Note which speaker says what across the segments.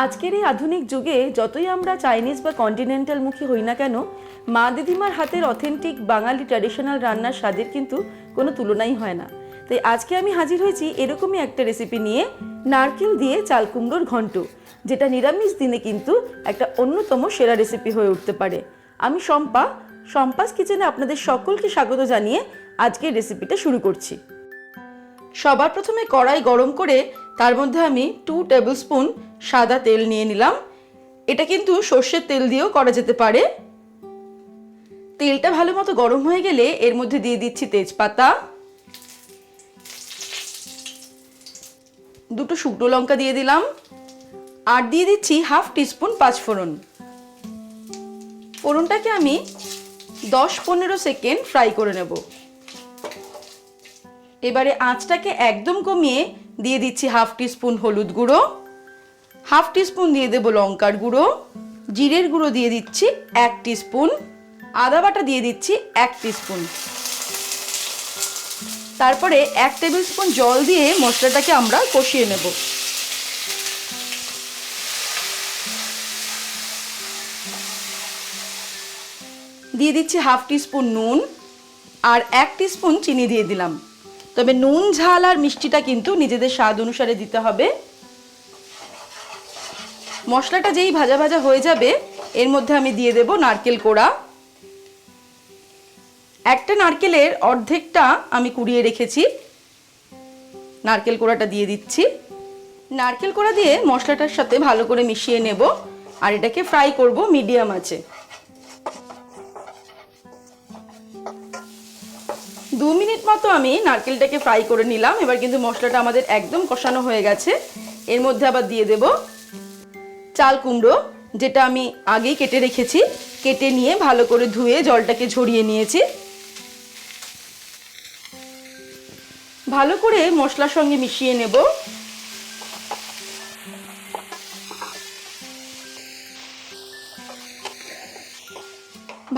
Speaker 1: আজকের এই আধুনিক যুগে যতই আমরা চাইনিজ বা কন্টিনেন্টাল মুখী হই না কেন, মা দিদিমার হাতের অথেন্টিক বাঙালি ট্র্যাডিশনাল রান্নার স্বাদের কিন্তু কোনো তুলনাই হয় না। তাই আজকে আমি হাজির হয়েছি এরকমই একটা রেসিপি নিয়ে, নারকেল দিয়ে চাল কুমড়োর ঘন্ট, যেটা নিরামিষ দিনে কিন্তু একটা অন্যতম সেরা রেসিপি হয়ে উঠতে পারে। আমি শম্পাস কিচেনে আপনাদের সকলকে স্বাগত জানিয়ে আজকের রেসিপিটা শুরু করছি। সবার প্রথমে কড়াই গরম করে তার মধ্যে আমি 2 টেবিল স্পুন সাদা তেল নিয়ে নিলাম। এটা কিন্তু সর্ষের তেল দিয়েও করা যেতে পারে। তেলটা ভালো মতো গরম হয়ে গেলে এর মধ্যে দিয়ে দিচ্ছি তেজপাতা, 2 শুকনো লঙ্কা দিয়ে দিলাম, আর দিয়ে দিচ্ছি হাফ টিস্পুন পাঁচফোড়ন। ফোড়নটাকে আমি 10-15 সেকেন্ড ফ্রাই করে নেব। এবারে আঁচটাকে একদম কমিয়ে দিয়ে দিচ্ছি হাফ টিস্পুন হলুদ গুঁড়ো, হাফ টিস্পুন দিয়ে দেব লঙ্কার গুঁড়ো, জিরের গুঁড়ো দিয়ে দিচ্ছি 1 টিস্পুন, আদা বাটা দিয়ে দিচ্ছি 1 টিস্পুন। তারপরে 1 টেবিল স্পুন জল দিয়ে মশলাটাকে আমরা কষিয়ে নেব। দিয়ে দিচ্ছি হাফ টিস্পুন নুন আর 1 টিস্পুন চিনি দিয়ে দিলাম। তবে নুন, ঝাল আর মিষ্টিটা কিন্তু নিজেদের স্বাদ অনুসারে দিতে হবে। মশলাটা যেই ভাজা ভাজা হয়ে যাবে এর মধ্যে আমি দিয়ে দেব নারকেল কোড়া। একটা নারকেলের অর্ধেকটা আমি কুড়িয়ে রেখেছি, নারকেল কোড়াটা দিয়ে দিচ্ছি। নারকেল কোড়া দিয়ে মশলাটার সাথে ভালো করে মিশিয়ে নেব আর এটাকে ফ্রাই করব মিডিয়াম আঁচে। 2 মিনিট মতো আমি নারকেলটাকে ফ্রাই করে নিলাম। এবার কিন্তু মশলাটা আমাদের একদম কষানো হয়ে গেছে। এর মধ্যে আবার দিয়ে দেব চাল কুমড়ো, যেটা আমি আগেই কেটে রেখেছি। কেটে নিয়ে ভালো করে ধুয়ে জলটাকে ঝরিয়ে নিয়েছি। ভালো করে মশলার সঙ্গে মিশিয়ে নেব।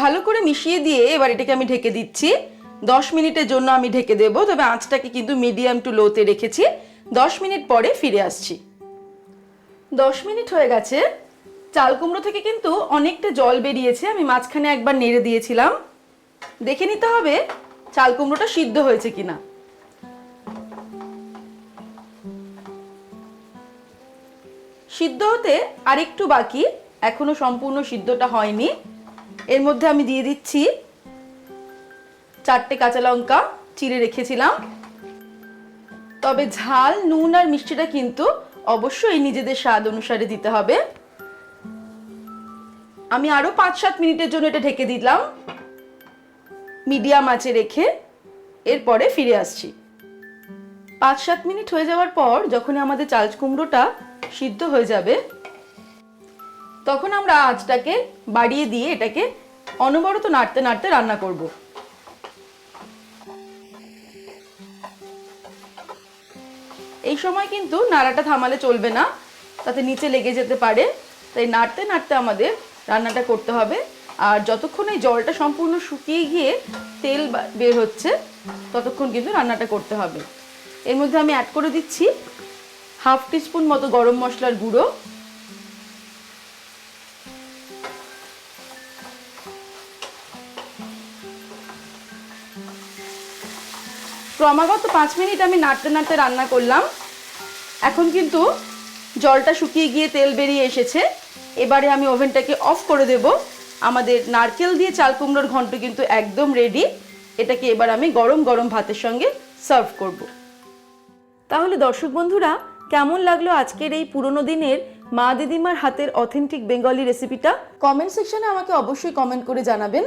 Speaker 1: ভালো করে মিশিয়ে দিয়ে এবার এটাকে আমি ঢেকে দিচ্ছি। 10 মিনিটের জন্য আমি ঢেকে দেব, তবে আঁচটাকে কিন্তু মিডিয়াম টু লোতে রেখেছি। 10 মিনিট পরে ফিরে আসছি। 10 মিনিট হয়ে গেছে। চাল কুমড়ো থেকে কিন্তু অনেকটা জল বেরিয়েছে। আমি মাঝখানে একবার নেড়ে দিয়েছিলাম। দেখে নিতে হবে চাল কুমড়োটা সিদ্ধ হয়েছে কিনা। সিদ্ধ হতে আরেকটু বাকি, এখনো সম্পূর্ণ সিদ্ধটা হয়নি। এর মধ্যে আমি দিয়ে দিচ্ছি 4টে কাঁচা লঙ্কা চিড়ে রেখেছিলাম। তবে ঝাল, নুন আর মিষ্টিটা কিন্তু অবশ্যই নিজেদের স্বাদ অনুসারে দিতে হবে। আমি আরো 5-7 মিনিটের জন্য এটা ঢেকে দিলাম মিডিয়াম আঁচে রেখে। এরপরে ফিরে আসছি। 5-7 মিনিট হয়ে যাওয়ার পর যখন আমাদের চাল কুমড়োটা সিদ্ধ হয়ে যাবে তখন আমরা আঁচটাকে বাড়িয়ে দিয়ে এটাকে অনবরত নাড়তে নাড়তে রান্না করব। এই সময় কিন্তু নাড়াটা থামালে চলবে না, তাতে নিচে লেগে যেতে পারে। তাই নাড়তে নাড়তে আমাদের রান্নাটা করতে হবে। আর যতক্ষণ এই জলটা সম্পূর্ণ শুকিয়ে গিয়ে তেল বের হচ্ছে ততক্ষণ কিন্তু রান্নাটা করতে হবে। এর মধ্যে আমি অ্যাড করে দিচ্ছি হাফ টিস্পুন মতো গরম মশলার গুঁড়ো, ক্রমাগত 5 মিনিট আমি নাড়তে নাড়তে রান্না করলাম। এখন কিন্তু জলটা শুকিয়ে গিয়ে তেল বেরিয়ে এসেছে। এবারে আমি ওভেনটাকে অফ করে দেব। আমাদের নারকেল দিয়ে চাল কুমড়োর ঘন্ট কিন্তু একদম রেডি। এটাকে এবার আমি গরম গরম ভাতের সঙ্গে সার্ভ করব। তাহলে দর্শক বন্ধুরা, কেমন লাগলো আজকের এই পুরনো দিনের মা দিদিমার হাতের অথেন্টিক বেঙ্গলি রেসিপিটা? কমেন্ট সেকশনে আমাকে অবশ্যই কমেন্ট করে জানাবেন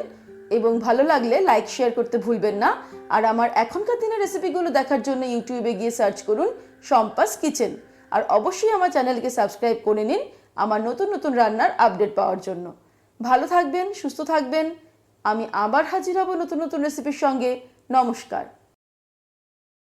Speaker 1: এবং ভালো লাগলে লাইক শেয়ার করতে ভুলবেন না। আর আমার এখনকার দিনের রেসিপিগুলো দেখার জন্য ইউটিউবে গিয়ে সার্চ করুন শম্পাস কিচেন। আর অবশ্যই আমার চ্যানেলকে সাবস্ক্রাইব করে নিন আমার নতুন নতুন রান্নার আপডেট পাওয়ার জন্য। ভালো থাকবেন, সুস্থ থাকবেন। আমি আবার হাজির হব নতুন নতুন রেসিপির সঙ্গে। নমস্কার।